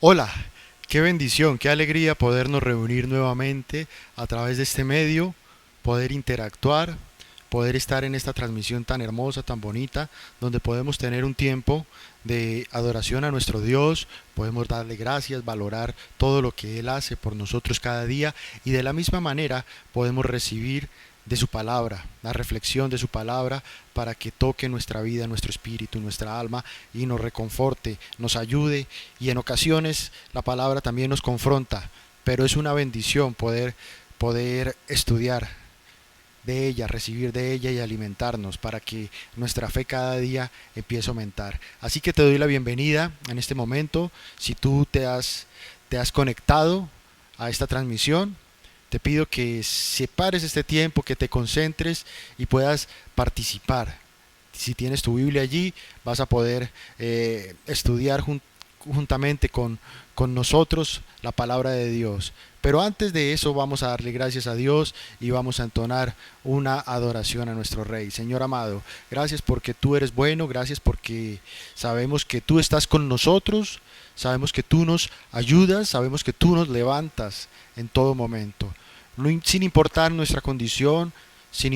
Hola, qué bendición, qué alegría podernos reunir nuevamente a través de este medio, poder interactuar, poder estar en esta transmisión tan hermosa, tan bonita, donde podemos tener un tiempo de adoración a nuestro Dios, podemos darle gracias, valorar todo lo que Él hace por nosotros cada día y de la misma manera podemos recibir de su palabra, la reflexión de su palabra para que toque nuestra vida, nuestro espíritu, nuestra alma y nos reconforte, nos ayude y en ocasiones la palabra también nos confronta, pero es una bendición poder estudiar de ella, recibir de ella y alimentarnos para que nuestra fe cada día empiece a aumentar. Así que te doy la bienvenida en este momento. Si tú te has conectado a esta transmisión, te pido que separes este tiempo, que te concentres y puedas participar. Si tienes tu Biblia allí, vas a poder estudiar juntamente con nosotros la palabra de Dios. Pero antes de eso vamos a darle gracias a Dios y vamos a entonar una adoración a nuestro Rey. Señor amado, gracias porque tú eres bueno, gracias porque sabemos que tú estás con nosotros, sabemos que tú nos ayudas, sabemos que tú nos levantas en todo momento. Sin importar nuestra condición, sin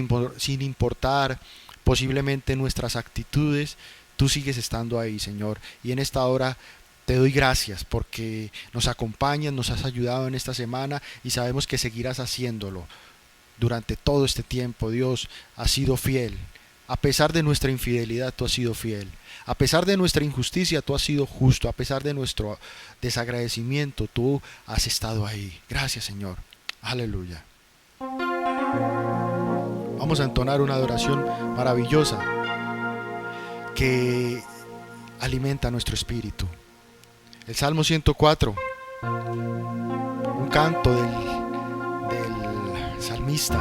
importar posiblemente nuestras actitudes, tú sigues estando ahí, Señor. Y en esta hora te doy gracias porque nos acompañas, nos has ayudado en esta semana y sabemos que seguirás haciéndolo durante todo este tiempo. Dios, has sido fiel. A pesar de nuestra infidelidad, tú has sido fiel. A pesar de nuestra injusticia, tú has sido justo. A pesar de nuestro desagradecimiento, tú has estado ahí. Gracias, Señor. Aleluya. Vamos a entonar una adoración maravillosa que alimenta nuestro espíritu. El Salmo 104, un canto del salmista,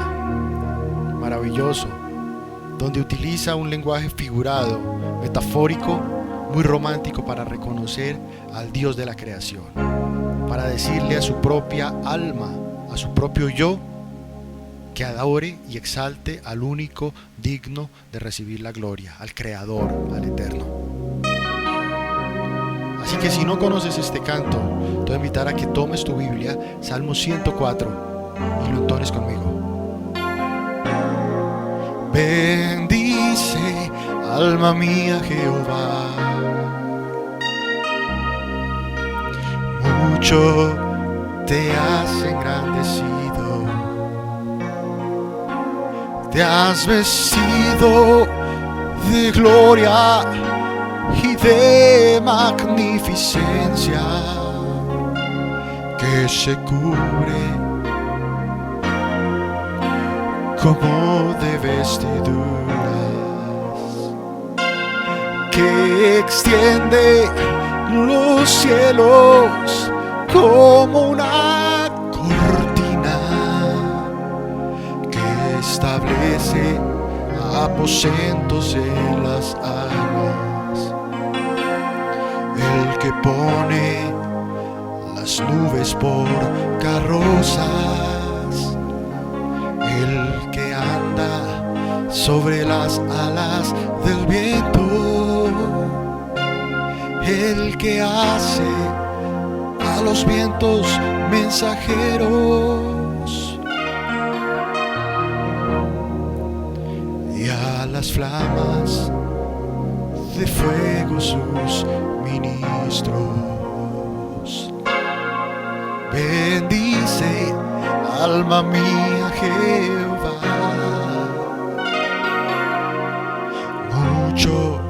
maravilloso, donde utiliza un lenguaje figurado, metafórico, muy romántico para reconocer al Dios de la creación, para decirle a su propia alma, a su propio yo, que adore y exalte al único digno de recibir la gloria, al Creador, al Eterno. Así que si no conoces este canto, te voy a invitar a que tomes tu Biblia, Salmo 104, y lo entones conmigo. Bendice, alma mía, Jehová. Mucho te has engrandecido, te has vestido de gloria y de magnificencia, que se cubre como de vestiduras, que extiende los cielos como una cortina, que establece aposentos en las aguas, el que pone las nubes por carrozas, el que anda sobre las alas del viento, el que hace a los vientos mensajeros y a las flamas de fuego sus ministros. Bendice, alma mía, Jehová. Mucho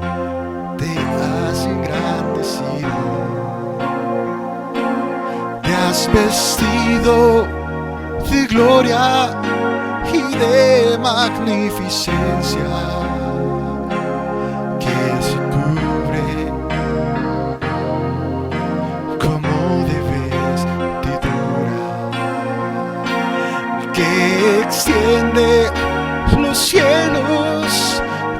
te has engrandecido, te has vestido de gloria y de magnificencia, que se cubre como de vestidura, que extiende los cielos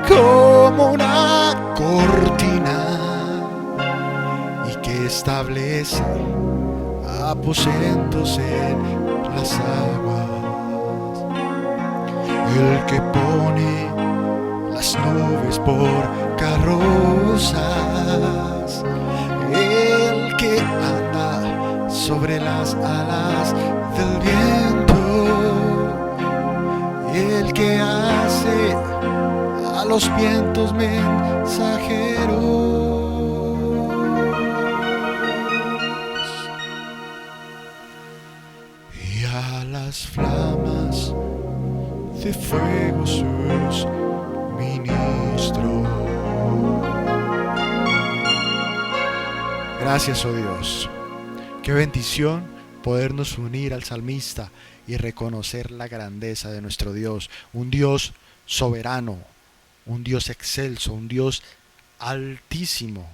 como una cortina y que establece aposentos en las aguas, el que pone las nubes por carrozas, el que anda sobre las alas del viento, el que hace a los vientos mensajeros y a las flamas de fuego sus ministros. Gracias, oh Dios. Qué bendición podernos unir al salmista y reconocer la grandeza de nuestro Dios, un Dios soberano, un Dios excelso, un Dios altísimo,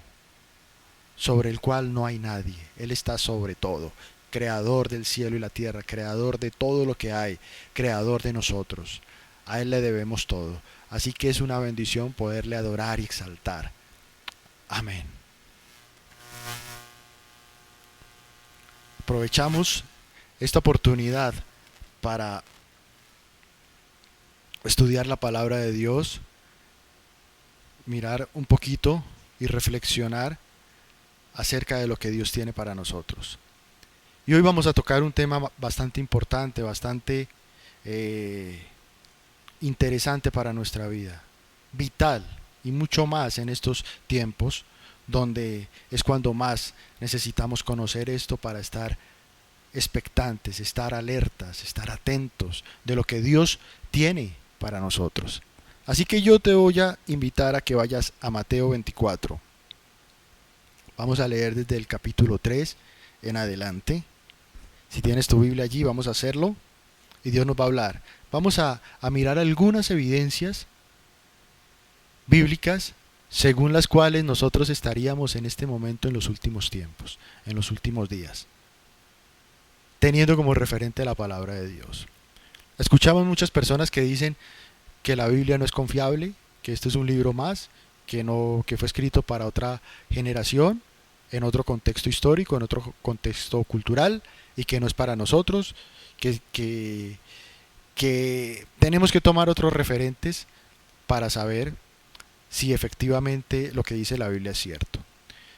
sobre el cual no hay nadie. Él está sobre todo, creador del cielo y la tierra, creador de todo lo que hay, creador de nosotros. A Él le debemos todo. Así que es una bendición poderle adorar y exaltar. Amén. Aprovechamos esta oportunidad para estudiar la palabra de Dios, mirar un poquito y reflexionar acerca de lo que Dios tiene para nosotros. Y hoy vamos a tocar un tema bastante importante, bastante interesante para nuestra vida, vital y mucho más en estos tiempos donde es cuando más necesitamos conocer esto para estar expectantes, estar alertas, estar atentos de lo que Dios tiene para nosotros. Así que yo te voy a invitar a que vayas a Mateo 24. Vamos a leer desde el capítulo 3 en adelante. Si tienes tu Biblia allí, vamos a hacerlo y Dios nos va a hablar. Vamos a mirar algunas evidencias bíblicas según las cuales nosotros estaríamos en este momento en los últimos tiempos, en los últimos días, teniendo como referente la palabra de Dios. Escuchamos muchas personas que dicen que la Biblia no es confiable, que esto es un libro más, que fue escrito para otra generación, en otro contexto histórico, en otro contexto cultural, y que no es para nosotros, que tenemos que tomar otros referentes para saber si efectivamente lo que dice la Biblia es cierto.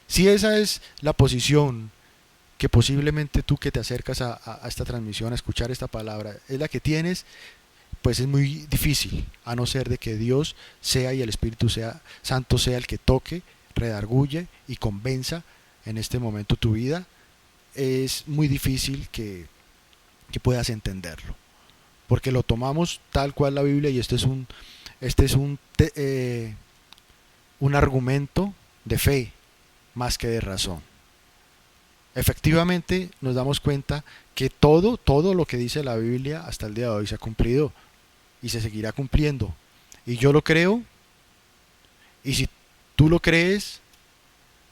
Si esa es la posición que posiblemente tú que te acercas a esta transmisión, a escuchar esta palabra, es la que tienes, pues es muy difícil, a no ser de que Dios sea y el Espíritu Santo sea el que toque, redarguye y convenza en este momento tu vida. Es muy difícil que puedas entenderlo, porque lo tomamos tal cual la Biblia y este es un argumento de fe más que de razón. Efectivamente nos damos cuenta que todo lo que dice la Biblia hasta el día de hoy se ha cumplido y se seguirá cumpliendo. Y yo lo creo, y si tú lo crees,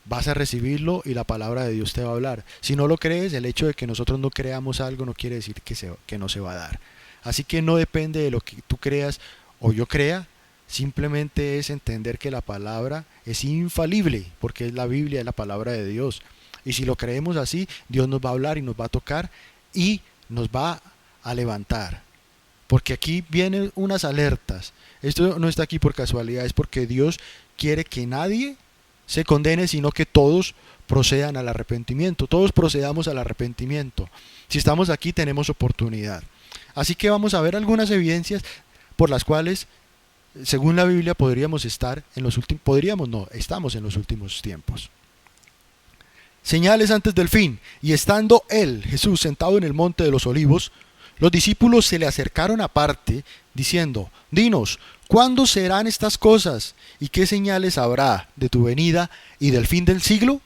vas a recibirlo y la palabra de Dios te va a hablar. Si no lo crees, el hecho de que nosotros no creamos algo no quiere decir que no se va a dar. Así que no depende de lo que tú creas o yo crea, simplemente es entender que la palabra es infalible, porque es la Biblia, es la palabra de Dios. Y si lo creemos así, Dios nos va a hablar y nos va a tocar y nos va a levantar. Porque aquí vienen unas alertas. Esto no está aquí por casualidad, es porque Dios quiere que nadie se condene, sino que todos procedan al arrepentimiento. Todos procedamos al arrepentimiento. Si estamos aquí, tenemos oportunidad. Así que vamos a ver algunas evidencias por las cuales, según la Biblia, estamos en los últimos tiempos. Señales antes del fin. Y estando él, Jesús, sentado en el monte de los olivos, los discípulos se le acercaron aparte, diciendo: Dinos, ¿cuándo serán estas cosas? ¿Y qué señales habrá de tu venida y del fin del siglo?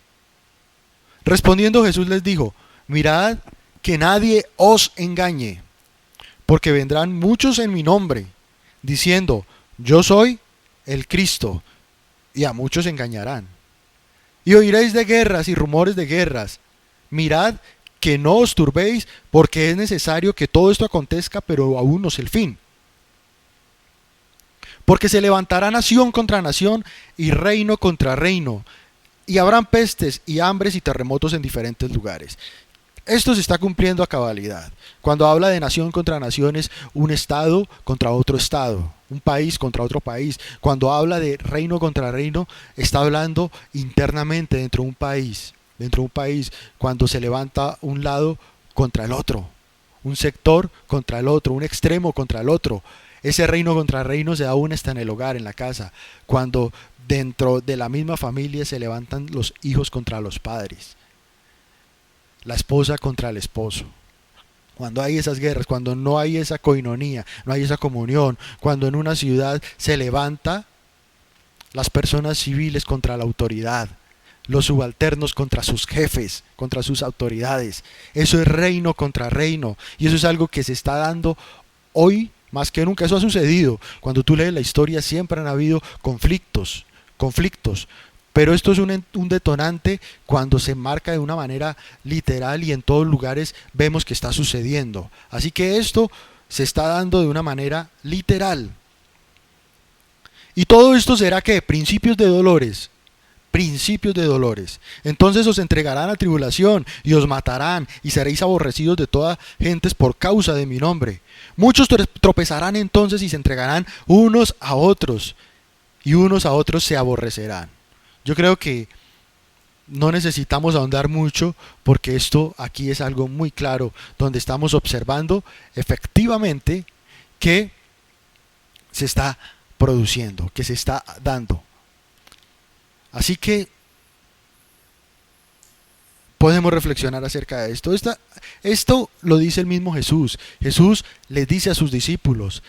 Respondiendo Jesús les dijo: Mirad que nadie os engañe, porque vendrán muchos en mi nombre, diciendo: Yo soy el Cristo, y a muchos engañarán. Y oiréis de guerras y rumores de guerras. Mirad que no os turbéis, porque es necesario que todo esto acontezca, pero aún no es el fin. Porque se levantará nación contra nación y reino contra reino, y habrán pestes y hambres y terremotos en diferentes lugares. Esto se está cumpliendo a cabalidad. Cuando habla de nación contra nación, es un estado contra otro estado, un país contra otro país. Cuando habla de reino contra reino, está hablando internamente dentro de un país. dentro de un país, cuando se levanta un lado contra el otro, un sector contra el otro, un extremo contra el otro. Ese reino contra reino se da aún hasta en el hogar, en la casa, cuando dentro de la misma familia se levantan los hijos contra los padres, la esposa contra el esposo. Cuando hay esas guerras, cuando no hay esa coinonía, no hay esa comunión, cuando en una ciudad se levanta las personas civiles contra la autoridad, los subalternos contra sus jefes, contra sus autoridades. Eso es reino contra reino, y eso es algo que se está dando hoy más que nunca. Eso ha sucedido. Cuando tú lees la historia siempre han habido conflictos, pero esto es un detonante cuando se marca de una manera literal y en todos lugares vemos que está sucediendo. Así que esto se está dando de una manera literal. Y todo esto será que principios de dolores. Principios de dolores. Entonces os entregarán a tribulación y os matarán y seréis aborrecidos de todas gentes por causa de mi nombre. Muchos tropezarán entonces y se entregarán unos a otros y unos a otros se aborrecerán. Yo creo que no necesitamos ahondar mucho porque esto aquí es algo muy claro donde estamos observando efectivamente que se está produciendo, que se está dando. Así que podemos reflexionar acerca de esto. Esto lo dice el mismo Jesús. Jesús les dice a sus discípulos,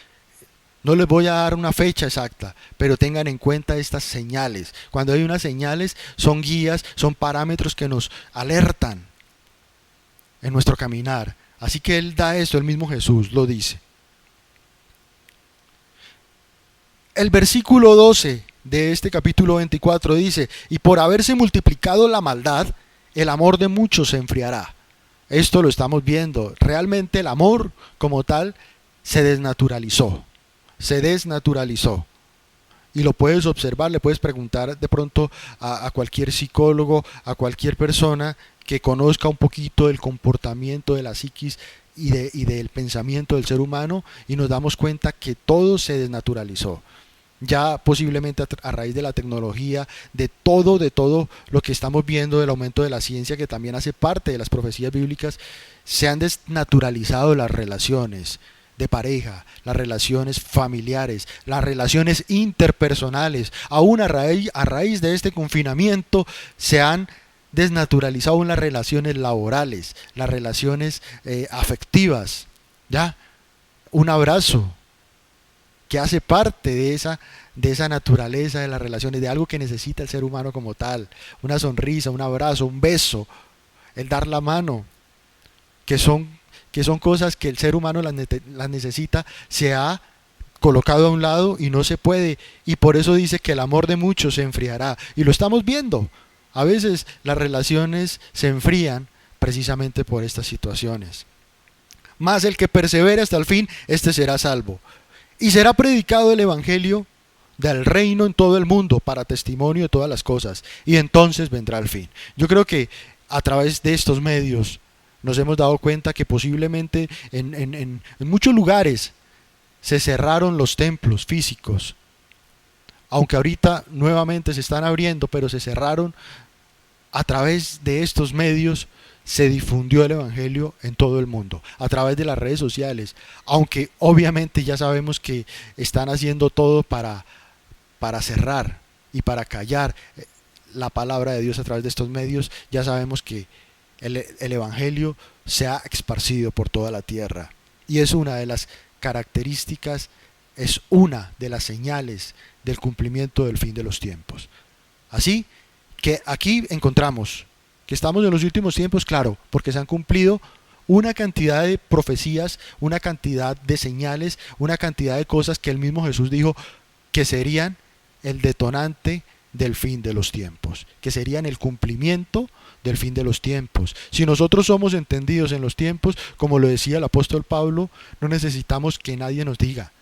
no les voy a dar una fecha exacta, pero tengan en cuenta estas señales. Cuando hay unas señales, son guías, son parámetros que nos alertan en nuestro caminar. Así que Él da esto, el mismo Jesús lo dice. El versículo 12 de este capítulo 24 dice, y por haberse multiplicado la maldad, el amor de muchos se enfriará. Esto lo estamos viendo. Realmente el amor como tal se desnaturalizó. Y lo puedes observar, le puedes preguntar de pronto a cualquier psicólogo, a cualquier persona que conozca un poquito del comportamiento de la psiquis y del pensamiento del ser humano, y nos damos cuenta que todo se desnaturalizó. Ya posiblemente a raíz de la tecnología, de todo lo que estamos viendo, del aumento de la ciencia, que también hace parte de las profecías bíblicas, se han desnaturalizado las relaciones de pareja, las relaciones familiares, las relaciones interpersonales. Aún a raíz de este confinamiento se han desnaturalizado las relaciones laborales, las relaciones afectivas. Ya, un abrazo que hace parte de esa naturaleza de las relaciones, de algo que necesita el ser humano como tal. Una sonrisa, un abrazo, un beso, el dar la mano, que son cosas que el ser humano las necesita, se ha colocado a un lado y no se puede. Y por eso dice que el amor de muchos se enfriará. Y lo estamos viendo. A veces las relaciones se enfrían precisamente por estas situaciones. Mas el que persevere hasta el fin, este será salvo. Y será predicado el evangelio del reino en todo el mundo para testimonio de todas las cosas. Y entonces vendrá el fin. Yo creo que a través de estos medios nos hemos dado cuenta que posiblemente en muchos lugares se cerraron los templos físicos. Aunque ahorita nuevamente se están abriendo, pero se cerraron. A través de estos medios se difundió el evangelio en todo el mundo, a través de las redes sociales, aunque obviamente ya sabemos que están haciendo todo para cerrar y para callar la palabra de Dios a través de estos medios. Ya sabemos que el evangelio se ha esparcido por toda la tierra y es una de las características, es una de las señales del cumplimiento del fin de los tiempos. Así que aquí encontramos que estamos en los últimos tiempos, claro, porque se han cumplido una cantidad de profecías, una cantidad de señales, una cantidad de cosas que el mismo Jesús dijo que serían el detonante del fin de los tiempos, que serían el cumplimiento del fin de los tiempos. Si nosotros somos entendidos en los tiempos, como lo decía el apóstol Pablo, no necesitamos que nadie nos diga.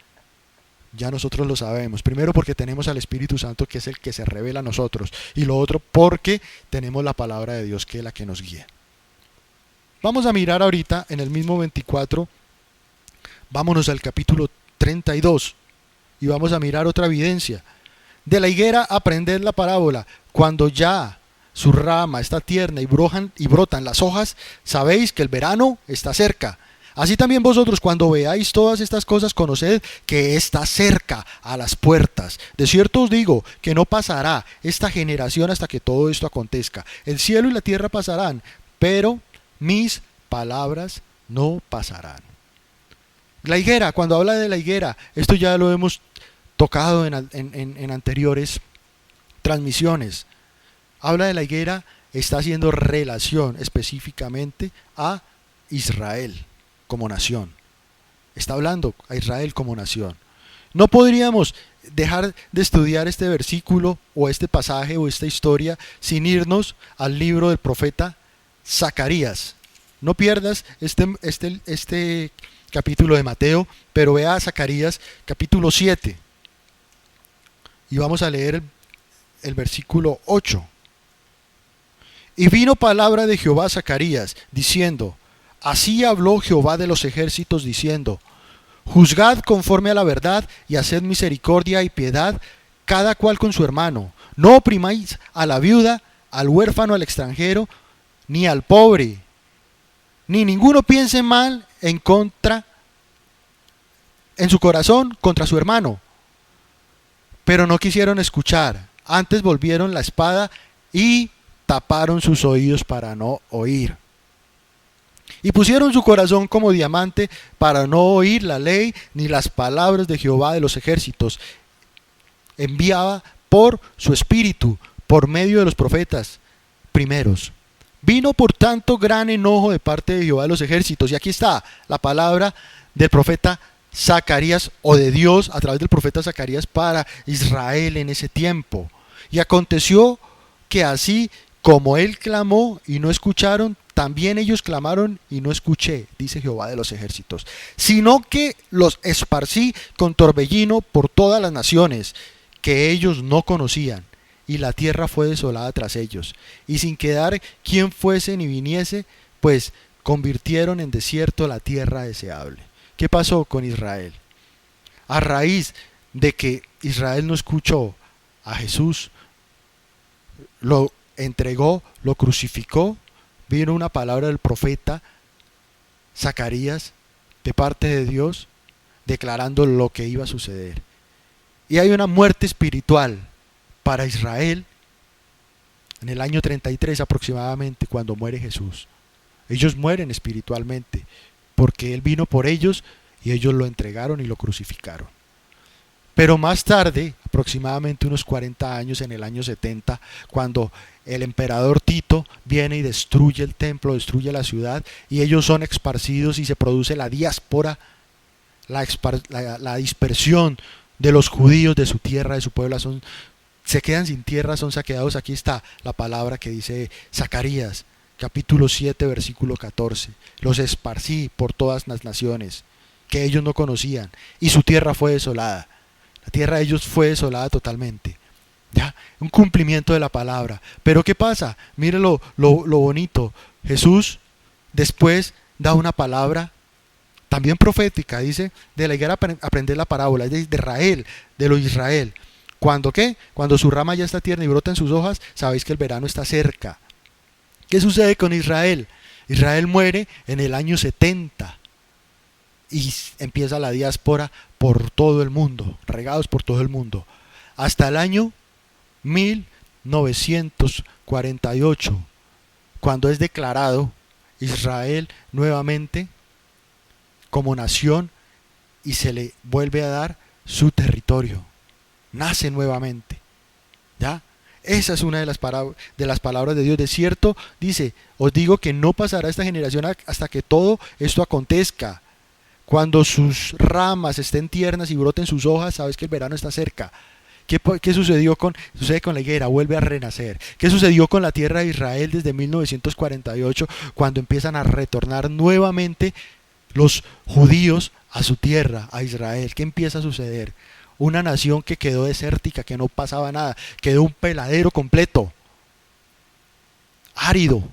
Ya nosotros lo sabemos. Primero porque tenemos al Espíritu Santo, que es el que se revela a nosotros. Y lo otro porque tenemos la palabra de Dios, que es la que nos guía. Vamos a mirar ahorita en el mismo 24. Vámonos al capítulo 32. Y vamos a mirar otra evidencia. De la higuera aprended la parábola. Cuando ya su rama está tierna y brotan las hojas, sabéis que el verano está cerca. Así también vosotros, cuando veáis todas estas cosas, conoced que está cerca a las puertas. De cierto os digo que no pasará esta generación hasta que todo esto acontezca. El cielo y la tierra pasarán, pero mis palabras no pasarán. La higuera, cuando habla de la higuera, esto ya lo hemos tocado en anteriores transmisiones. Habla de la higuera, está haciendo relación específicamente a Israel como nación. Está hablando a Israel como nación. No podríamos dejar de estudiar este versículo o este pasaje o esta historia sin irnos al libro del profeta Zacarías. No pierdas este capítulo de Mateo, pero vea a Zacarías capítulo 7 y vamos a leer el versículo 8. Y vino palabra de Jehová a Zacarías, diciendo: así habló Jehová de los ejércitos, diciendo: juzgad conforme a la verdad y haced misericordia y piedad, cada cual con su hermano. No oprimáis a la viuda, al huérfano, al extranjero, ni al pobre, ni ninguno piense mal en su corazón contra su hermano. Pero no quisieron escuchar, antes volvieron la espada y taparon sus oídos para no oír. Y pusieron su corazón como diamante para no oír la ley ni las palabras de Jehová de los ejércitos. Enviaba por su espíritu, por medio de los profetas primeros. Vino por tanto gran enojo de parte de Jehová de los ejércitos. Y aquí está la palabra del profeta Zacarías, o de Dios a través del profeta Zacarías para Israel en ese tiempo. Y aconteció que así como él clamó y no escucharon, también ellos clamaron y no escuché, dice Jehová de los ejércitos, sino que los esparcí con torbellino por todas las naciones que ellos no conocían, y la tierra fue desolada tras ellos, y sin quedar quien fuese ni viniese, pues convirtieron en desierto la tierra deseable. ¿Qué pasó con Israel? A raíz de que Israel no escuchó a Jesús, lo entregó, lo crucificó, vino una palabra del profeta Zacarías de parte de Dios declarando lo que iba a suceder. Y hay una muerte espiritual para Israel en el año 33 aproximadamente, cuando muere Jesús. Ellos mueren espiritualmente porque Él vino por ellos y ellos lo entregaron y lo crucificaron. Pero más tarde, aproximadamente unos 40 años, en el año 70, cuando el emperador Tito viene y destruye el templo, destruye la ciudad, y ellos son esparcidos y se produce la diáspora, la dispersión de los judíos de su tierra, de su pueblo, se quedan sin tierra, son saqueados. Aquí está la palabra que dice Zacarías, capítulo 7, versículo 14. Los esparcí por todas las naciones que ellos no conocían, y su tierra fue desolada. La tierra de ellos fue desolada totalmente. ¿Ya? Un cumplimiento de la palabra. Pero ¿qué pasa? Mire lo bonito. Jesús después da una palabra también profética. Dice, de la higuera aprender la parábola. Es de Israel, de lo Israel. ¿Cuándo qué? Cuando su rama ya está tierna y brota en sus hojas, sabéis que el verano está cerca. ¿Qué sucede con Israel? Israel muere en el año 70. Y empieza la diáspora por todo el mundo, regados por todo el mundo, hasta el año 1948, cuando es declarado Israel nuevamente como nación y se le vuelve a dar su territorio. Nace nuevamente. ¿Ya? Esa es una de las palabras de Dios. De cierto, dice, os digo que no pasará esta generación hasta que todo esto acontezca. Cuando sus ramas estén tiernas y broten sus hojas, sabes que el verano está cerca. ¿Qué sucede con la higuera? Vuelve a renacer. ¿Qué sucedió con la tierra de Israel desde 1948, cuando empiezan a retornar nuevamente los judíos a su tierra, a Israel? ¿Qué empieza a suceder? Una nación que quedó desértica, que no pasaba nada, quedó un peladero completo, árido.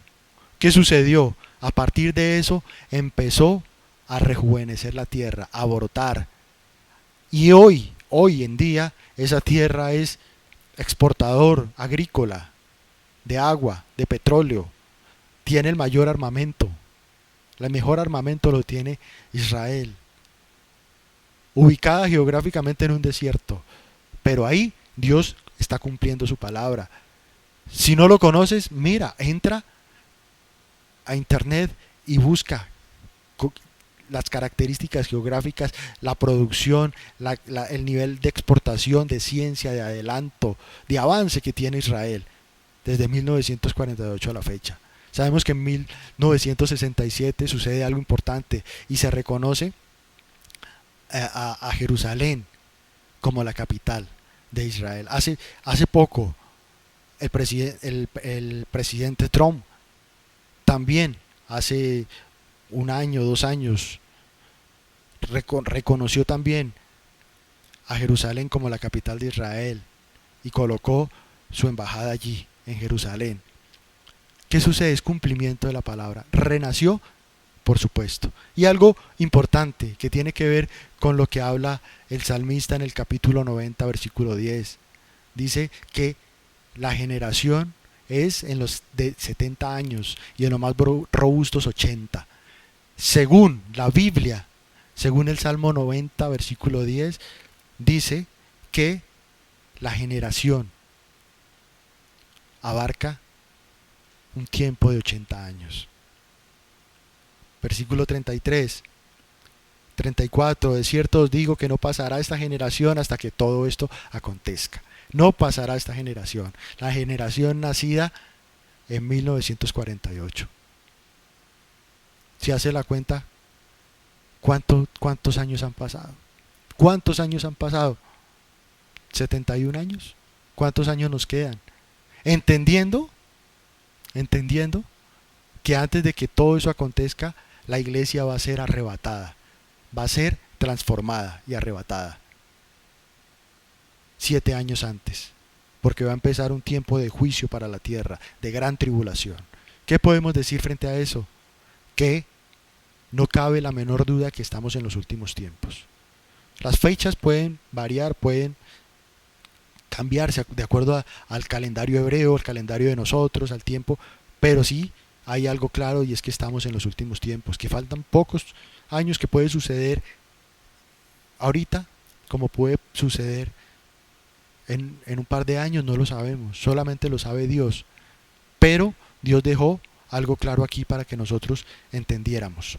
¿Qué sucedió? A partir de eso empezó a rejuvenecer la tierra, a brotar. Y hoy en día, esa tierra es exportador agrícola. de agua, de petróleo, tiene el mayor armamento. El mejor armamento lo tiene Israel, ubicada geográficamente en un desierto, pero ahí Dios está cumpliendo su palabra. Si no lo conoces, mira, entra a internet y busca las características geográficas, la producción, el nivel de exportación, de ciencia, de adelanto, de avance que tiene Israel desde 1948 a la fecha. Sabemos que en 1967 sucede algo importante y se reconoce a Jerusalén como la capital de Israel. Hace poco el presidente Trump también, hace un año, 2 años, reconoció también a Jerusalén como la capital de Israel y colocó su embajada allí, en Jerusalén. ¿Qué sucede? Es cumplimiento de la palabra. Renació, por supuesto. Y algo importante que tiene que ver con lo que habla el salmista en el capítulo 90, versículo 10. Dice que la generación es en los de 70 años y en los más robustos 80. Según la Biblia, según el Salmo 90, versículo 10, dice que la generación abarca un tiempo de 80 años. Versículo 33, 34, de cierto os digo que no pasará esta generación hasta que todo esto acontezca. No pasará esta generación, la generación nacida en 1948. Si hace la cuenta, ¿cuántos años han pasado? ¿Cuántos años han pasado? 71 años. ¿Cuántos años nos quedan? Entendiendo que antes de que todo eso acontezca, la iglesia va a ser arrebatada, va a ser transformada y arrebatada. 7 años antes, porque va a empezar un tiempo de juicio para la tierra, de gran tribulación. ¿Qué podemos decir frente a eso? Que no cabe la menor duda que estamos en los últimos tiempos. Las fechas pueden variar, pueden cambiarse de acuerdo al calendario hebreo, al calendario de nosotros, al tiempo, pero sí hay algo claro y es que estamos en los últimos tiempos, que faltan pocos años, que puede suceder ahorita como puede suceder en un par de años, no lo sabemos, solamente lo sabe Dios, pero Dios dejó algo claro aquí para que nosotros entendiéramos.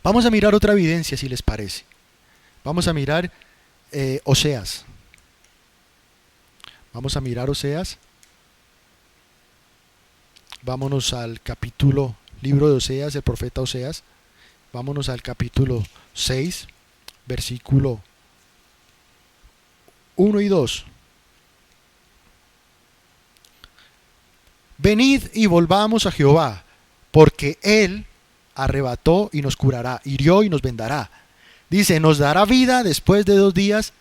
Vamos a mirar otra evidencia, si les parece. Vamos a mirar Oseas. Vamos a mirar Oseas. Vámonos al capítulo, libro de Oseas, el profeta Oseas. Vámonos al capítulo 6, versículo 1 y 2. Venid y volvamos a Jehová, porque Él arrebató y nos curará, hirió y nos vendará. Dice, nos dará vida después de 2 días,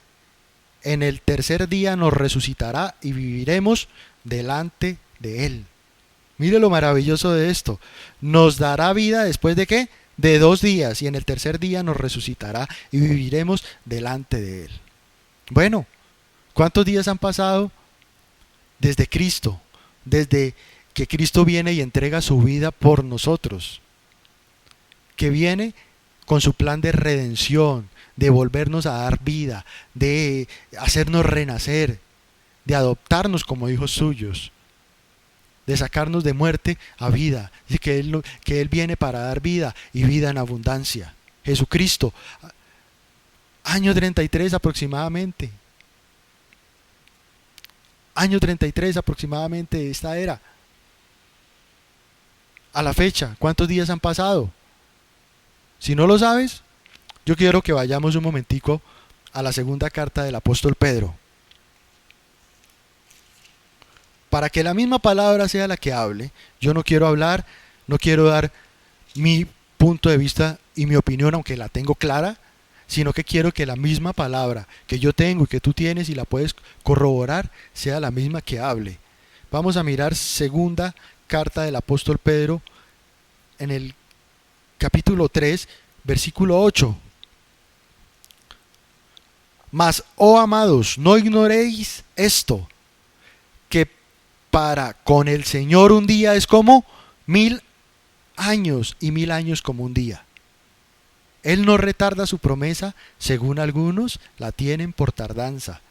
en el tercer día nos resucitará y viviremos delante de Él. Mire lo maravilloso de esto. Nos dará vida después de ¿qué? De 2 días, y en el tercer día nos resucitará y viviremos delante de Él. Bueno, ¿cuántos días han pasado desde Cristo? Desde que Cristo viene y entrega su vida por nosotros. Que viene con su plan de redención, de volvernos a dar vida, de hacernos renacer, de adoptarnos como hijos suyos, de sacarnos de muerte a vida. Dice que Él viene para dar vida y vida en abundancia. Jesucristo, año 33 aproximadamente. Año 33 aproximadamente de esta era. A la fecha, ¿cuántos días han pasado? Si no lo sabes, yo quiero que vayamos un momentico a la segunda carta del apóstol Pedro. Para que la misma palabra sea la que hable, yo no quiero hablar, no quiero dar mi punto de vista y mi opinión, aunque la tengo clara, sino que quiero que la misma palabra que yo tengo y que tú tienes y la puedes corroborar, sea la misma que hable. Vamos a mirar segunda carta del apóstol Pedro en el capítulo 3, versículo 8. Mas, oh amados, no ignoréis esto, que para con el Señor un día es como 1000 años y 1000 años como un día. Él no retarda su promesa, según algunos la tienen por tardanza,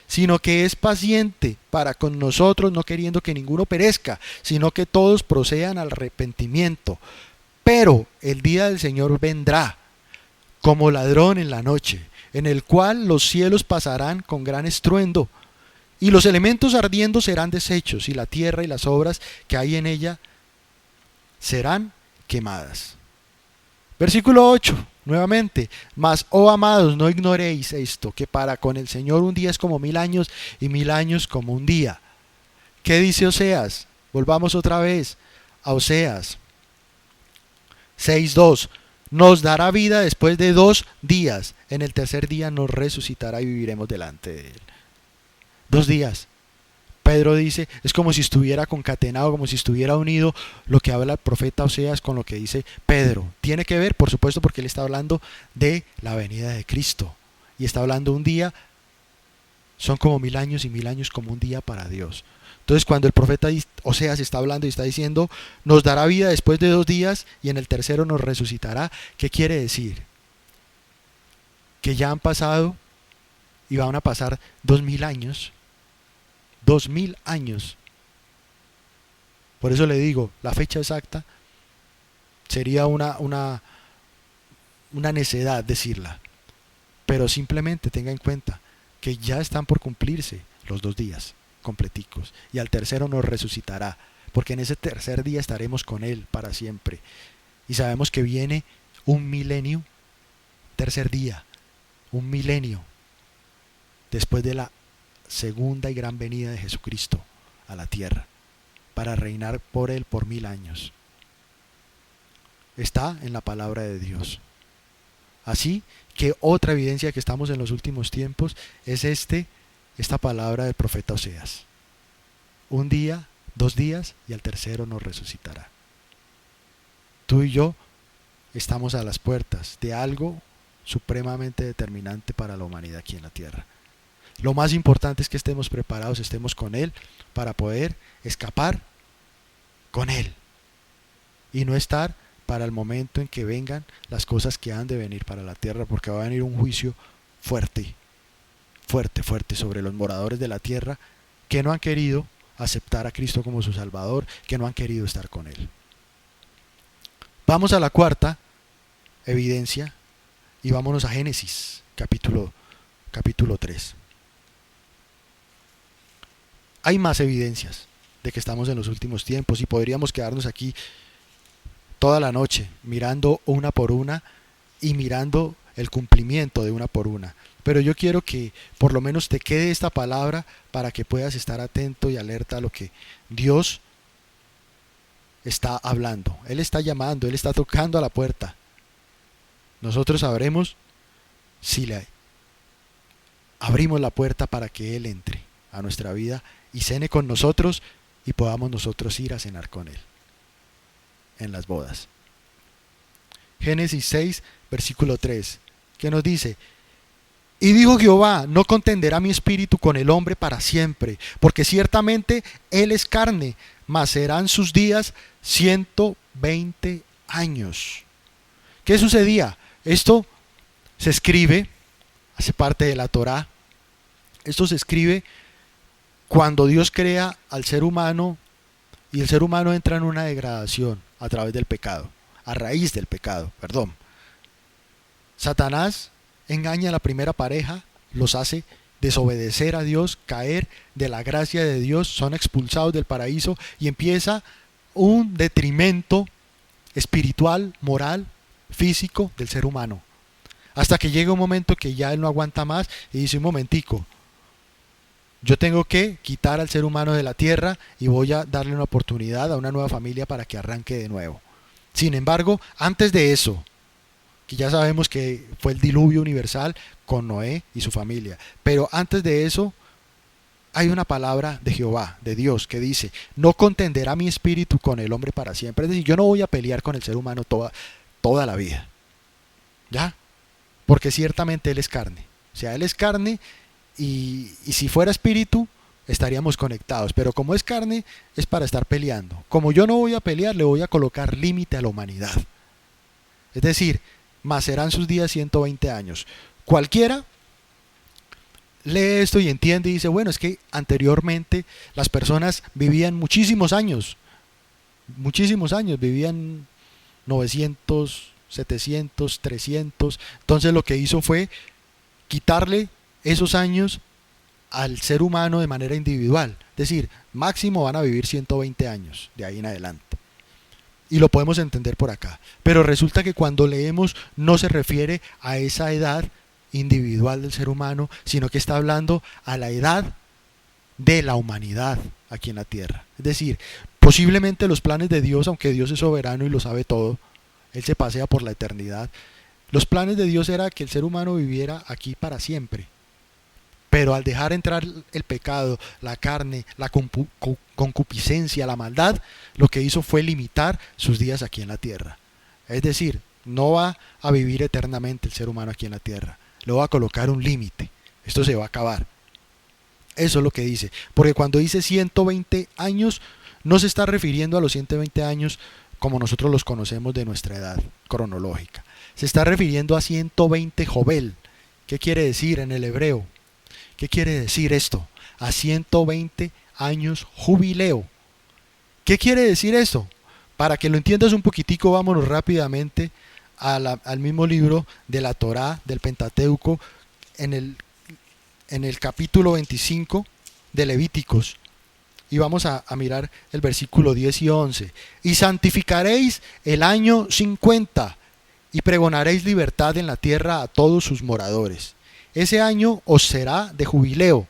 sino que es paciente para con nosotros, no queriendo que ninguno perezca, sino que todos procedan al arrepentimiento. Pero el día del Señor vendrá como ladrón en la noche, en el cual los cielos pasarán con gran estruendo, y los elementos ardiendo serán deshechos, y la tierra y las obras que hay en ella serán quemadas. Versículo 8, nuevamente, mas, oh amados, no ignoréis esto, que para con el Señor un día es como 1000 años y 1000 años como un día. ¿Qué dice Oseas? Volvamos otra vez a Oseas 6:2. Nos dará vida después de 2 días, en el tercer día nos resucitará y viviremos delante de Él. 2 días. Pedro dice, es como si estuviera concatenado, como si estuviera unido lo que habla el profeta Oseas con lo que dice Pedro. Tiene que ver, por supuesto, porque él está hablando de la venida de Cristo. Y está hablando un día, son como 1000 años y 1000 años como un día para Dios. Entonces cuando el profeta Oseas está hablando y está diciendo, nos dará vida después de 2 días y en el tercero nos resucitará, ¿qué quiere decir? Que ya han pasado y van a pasar 2000 años. 2000 años. Por eso le digo, la fecha exacta sería una necedad decirla. Pero simplemente tenga en cuenta que ya están por cumplirse los 2 días completicos. Y al tercero nos resucitará. Porque en ese tercer día estaremos con Él para siempre. Y sabemos que viene un milenio, tercer día, un milenio, después de la segunda y gran venida de Jesucristo a la tierra, para reinar por Él por 1000 años. Está en la palabra de Dios. Así que otra evidencia que estamos en los últimos tiempos es esta palabra del profeta Oseas. Un día, 2 días y al tercero nos resucitará. Tú y yo estamos a las puertas de algo supremamente determinante para la humanidad aquí en la tierra. Lo más importante es que estemos preparados, estemos con Él para poder escapar con Él y no estar para el momento en que vengan las cosas que han de venir para la tierra, porque va a venir un juicio fuerte, fuerte, fuerte sobre los moradores de la tierra que no han querido aceptar a Cristo como su Salvador, que no han querido estar con Él. Vamos a la cuarta evidencia y vámonos a Génesis, capítulo 3. Hay más evidencias de que estamos en los últimos tiempos y podríamos quedarnos aquí toda la noche mirando una por una y mirando el cumplimiento de una por una. Pero yo quiero que por lo menos te quede esta palabra para que puedas estar atento y alerta a lo que Dios está hablando. Él está llamando, Él está tocando a la puerta. Nosotros sabremos si le abrimos la puerta para que Él entre a nuestra vida y cene con nosotros y podamos nosotros ir a cenar con Él en las bodas. Génesis 6, versículo 3, que nos dice: y dijo Jehová, no contenderá mi espíritu con el hombre para siempre, porque ciertamente él es carne, mas serán sus días 120 años. ¿Qué sucedía? Esto se escribe, hace parte de la Torá. Esto se escribe cuando Dios crea al ser humano y el ser humano entra en una degradación a través del pecado, a raíz del pecado, perdón. Satanás engaña a la primera pareja, los hace desobedecer a Dios, caer de la gracia de Dios, son expulsados del paraíso y empieza un detrimento espiritual, moral, físico del ser humano. Hasta que llega un momento que ya él no aguanta más y dice: un momentico, yo tengo que quitar al ser humano de la tierra y voy a darle una oportunidad a una nueva familia para que arranque de nuevo. Sin embargo, antes de eso, que ya sabemos que fue el diluvio universal con Noé y su familia, pero antes de eso hay una palabra de Jehová, de Dios, que dice: no contenderá mi espíritu con el hombre para siempre. Es decir, yo no voy a pelear con el ser humano toda la vida, ¿ya? Porque ciertamente él es carne. O sea, él es carne y si fuera espíritu, estaríamos conectados. Pero como es carne, es para estar peleando. Como yo no voy a pelear, le voy a colocar límite a la humanidad. Es decir, más serán sus días 120 años. Cualquiera lee esto y entiende y dice, bueno, es que anteriormente las personas vivían muchísimos años, vivían 900, 700, 300. Entonces lo que hizo fue quitarle esos años al ser humano de manera individual. Es decir, máximo van a vivir 120 años de ahí en adelante. Y lo podemos entender por acá. Pero resulta que cuando leemos no se refiere a esa edad individual del ser humano, sino que está hablando a la edad de la humanidad aquí en la tierra. Es decir, posiblemente los planes de Dios, aunque Dios es soberano y lo sabe todo, Él se pasea por la eternidad. Los planes de Dios era que el ser humano viviera aquí para siempre. Pero al dejar entrar el pecado, la carne, la concupiscencia, la maldad, lo que hizo fue limitar sus días aquí en la tierra. Es decir, no va a vivir eternamente el ser humano aquí en la tierra. Le va a colocar un límite. Esto se va a acabar. Eso es lo que dice. Porque cuando dice 120 años, no se está refiriendo a los 120 años como nosotros los conocemos de nuestra edad cronológica. Se está refiriendo a 120 Jobel. ¿Qué quiere decir en el hebreo? ¿Qué quiere decir esto? A 120 años jubileo. ¿Qué quiere decir esto? Para que lo entiendas un poquitico, vámonos rápidamente al mismo libro de la Torá, del Pentateuco, en el capítulo 25 de Levíticos. Y vamos a mirar el versículo 10 y 11. Y santificaréis el año 50 y pregonaréis libertad en la tierra a todos sus moradores. Ese año os será de jubileo,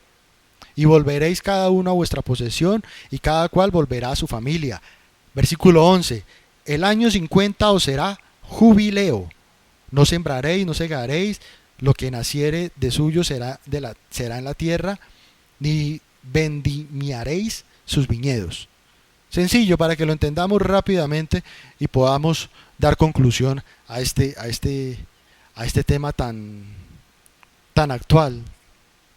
y volveréis cada uno a vuestra posesión, y cada cual volverá a su familia. Versículo 11. El año 50 os será jubileo. No sembraréis, no segaréis, lo que naciere de suyo será en la tierra, ni vendimiaréis sus viñedos. Sencillo, para que lo entendamos rápidamente y podamos dar conclusión a este tema tan actual,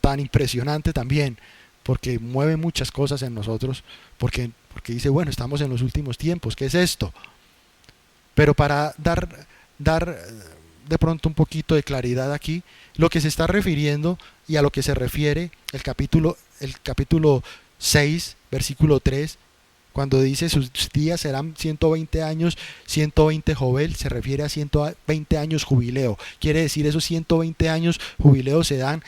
tan impresionante también, porque mueve muchas cosas en nosotros, porque dice, bueno, estamos en los últimos tiempos, ¿qué es esto? Pero para dar de pronto un poquito de claridad aquí, lo que se está refiriendo y a lo que se refiere el capítulo 6, versículo 3, cuando dice sus días serán 120 años, 120 Jobel, se refiere a 120 años jubileo. Quiere decir, esos 120 años jubileo se dan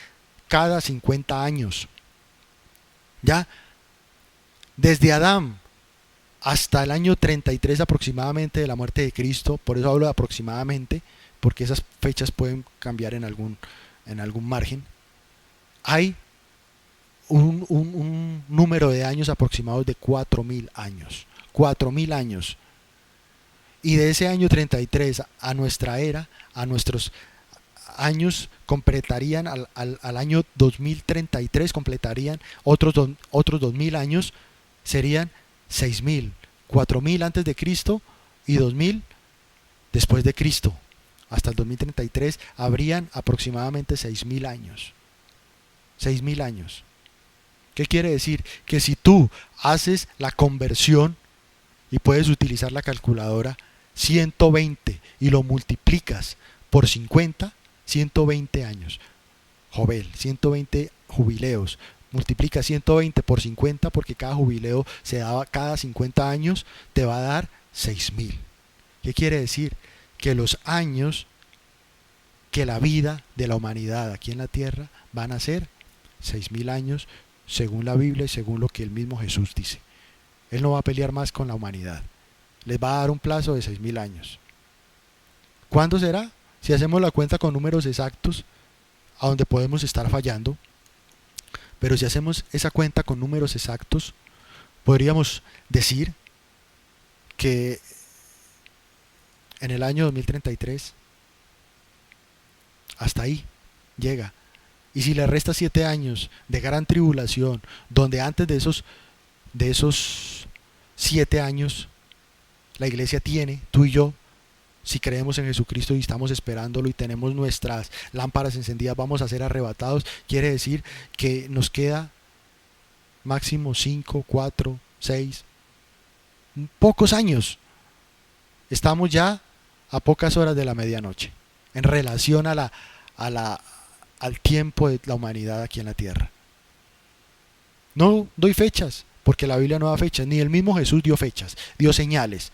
cada 50 años. Ya, desde Adán hasta el año 33 aproximadamente de la muerte de Cristo, por eso hablo de aproximadamente, porque esas fechas pueden cambiar en algún margen, hay un número de años aproximados de 4.000 años. 4.000 años. Y de ese año 33 a nuestra era, a nuestros años, completarían al año 2033, completarían otros 2.000 años, serían 6.000. 4.000 antes de Cristo y 2.000 después de Cristo. Hasta el 2033 habrían aproximadamente 6.000 años. 6.000 años. ¿Qué quiere decir? Que si tú haces la conversión y puedes utilizar la calculadora 120 y lo multiplicas por 50, 120 años. Jobel, 120 jubileos. Multiplica 120 por 50 porque cada jubileo se daba cada 50 años, te va a dar 6.000. ¿Qué quiere decir? Que los años, que la vida de la humanidad aquí en la tierra van a ser 6.000 años, según la Biblia y según lo que el mismo Jesús dice. Él no va a pelear más con la humanidad. Les va a dar un plazo de 6.000 años. ¿Cuándo será? Si hacemos la cuenta con números exactos, a donde podemos estar fallando, pero si hacemos esa cuenta con números exactos, podríamos decir que en el año 2033, hasta ahí llega. Y si le resta 7 años de gran tribulación, donde antes de esos 7 años, la iglesia tiene, tú y yo, si creemos en Jesucristo y estamos esperándolo y tenemos nuestras lámparas encendidas, vamos a ser arrebatados. Quiere decir que nos queda máximo 5, 4, 6, pocos años. Estamos ya a pocas horas de la medianoche en relación a la, al tiempo de la humanidad aquí en la tierra. No doy fechas, porque la Biblia no da fechas, ni el mismo Jesús dio fechas, dio señales.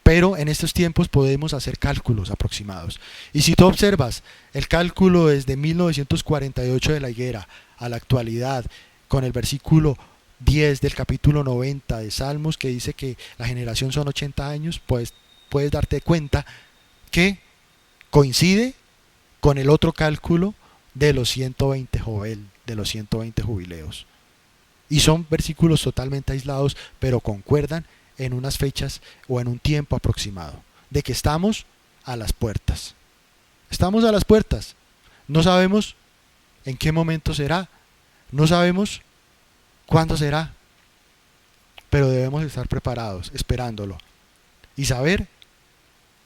Pero en estos tiempos podemos hacer cálculos aproximados. Y si tú observas el cálculo desde 1948 de la higuera a la actualidad, con el versículo 10 del capítulo 90 de Salmos, que dice que la generación son 80 años, pues puedes darte cuenta que coincide con el otro cálculo de los 120 Joel, de los 120 jubileos. Y son versículos totalmente aislados, pero concuerdan en unas fechas o en un tiempo aproximado, de que estamos a las puertas. Estamos a las puertas. No sabemos en qué momento será, no sabemos cuándo será, pero debemos estar preparados, esperándolo. Y saber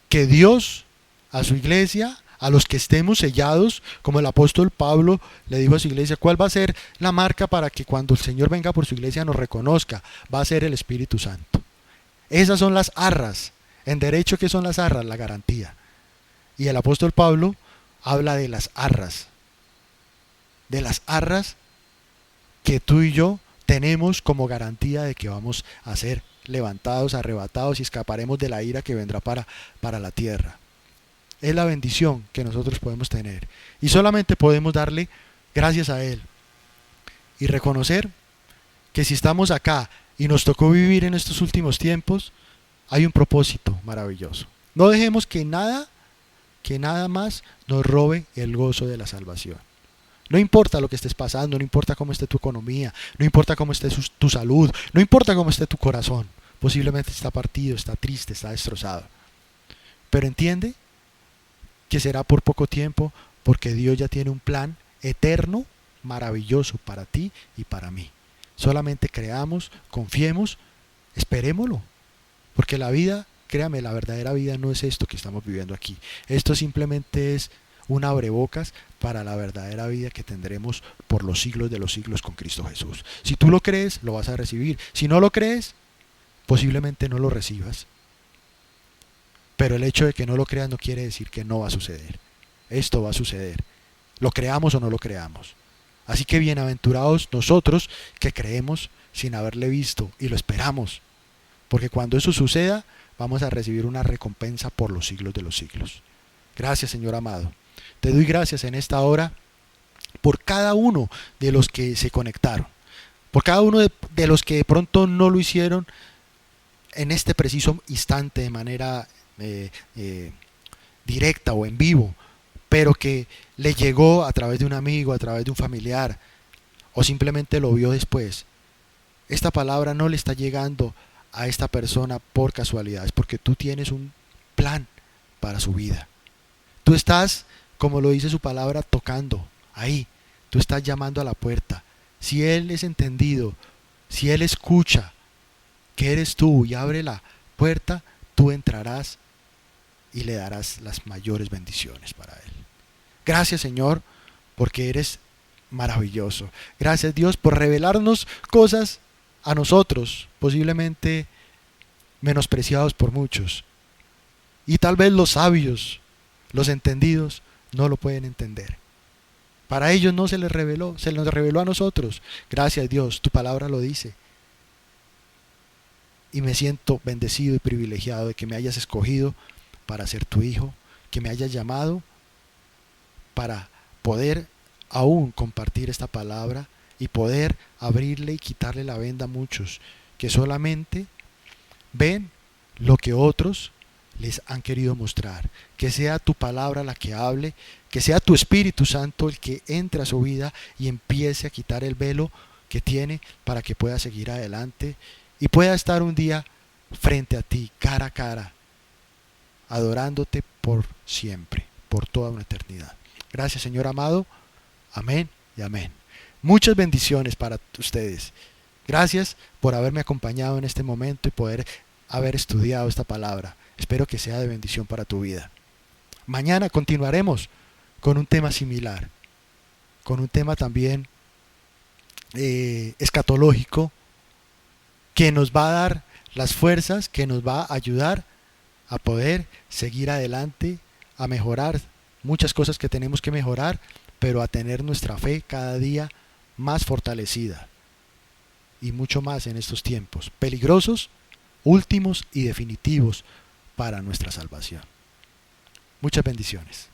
que Dios a su iglesia, a los que estemos sellados, como el apóstol Pablo le dijo a su iglesia, ¿cuál va a ser la marca para que cuando el Señor venga por su iglesia nos reconozca? Va a ser el Espíritu Santo. Esas son las arras. En derecho, ¿qué son las arras? La garantía. Y el apóstol Pablo habla de las arras. De las arras que tú y yo tenemos como garantía de que vamos a ser levantados, arrebatados y escaparemos de la ira que vendrá para la tierra. Es la bendición que nosotros podemos tener. Y solamente podemos darle gracias a Él. Y reconocer que si estamos acá y nos tocó vivir en estos últimos tiempos, hay un propósito maravilloso. No dejemos que nada más nos robe el gozo de la salvación. No importa lo que estés pasando, no importa cómo esté tu economía, no importa cómo esté tu salud, no importa cómo esté tu corazón. Posiblemente está partido, está triste, está destrozado. Pero entiende que será por poco tiempo, porque Dios ya tiene un plan eterno, maravilloso para ti y para mí. Solamente creamos, confiemos, esperémoslo. Porque la vida, créame, la verdadera vida no es esto que estamos viviendo aquí. Esto simplemente es un abrebocas para la verdadera vida que tendremos por los siglos de los siglos con Cristo Jesús. Si tú lo crees, lo vas a recibir. Si no lo crees, posiblemente no lo recibas. Pero el hecho de que no lo creas no quiere decir que no va a suceder. Esto va a suceder. Lo creamos o no lo creamos. Así que bienaventurados nosotros que creemos sin haberle visto y lo esperamos. Porque cuando eso suceda, vamos a recibir una recompensa por los siglos de los siglos. Gracias, Señor amado. Te doy gracias en esta hora por cada uno de los que se conectaron. Por cada uno de los que de pronto no lo hicieron en este preciso instante de manera directa o en vivo, pero que le llegó a través de un amigo, a través de un familiar, o simplemente lo vio después. Esta palabra no le está llegando a esta persona por casualidad, es porque tú tienes un plan para su vida. Tú estás, como lo dice su palabra, tocando ahí. Tú estás llamando a la puerta. Si Él es entendido, si Él escucha que eres tú y abre la puerta, tú entrarás y le darás las mayores bendiciones para Él. Gracias, Señor, porque eres maravilloso. Gracias, Dios, por revelarnos cosas a nosotros, posiblemente menospreciados por muchos. Y tal vez los sabios, los entendidos, no lo pueden entender. Para ellos no se les reveló, se nos reveló a nosotros. Gracias, Dios, tu palabra lo dice. Y me siento bendecido y privilegiado de que me hayas escogido para ser tu hijo, que me hayas llamado para poder aún compartir esta palabra y poder abrirle y quitarle la venda a muchos que solamente ven lo que otros les han querido mostrar. Que sea tu palabra la que hable, que sea tu Espíritu Santo el que entre a su vida y empiece a quitar el velo que tiene para que pueda seguir adelante y pueda estar un día frente a ti, cara a cara, adorándote por siempre, por toda una eternidad. Gracias, Señor amado. Amén y amén. Muchas bendiciones para ustedes. Gracias por haberme acompañado en este momento y poder haber estudiado esta palabra. Espero que sea de bendición para tu vida. Mañana continuaremos con un tema similar, con un tema también escatológico que nos va a dar las fuerzas, que nos va a ayudar a poder seguir adelante, a mejorar muchas cosas que tenemos que mejorar, pero a tener nuestra fe cada día más fortalecida y mucho más en estos tiempos peligrosos, últimos y definitivos para nuestra salvación. Muchas bendiciones.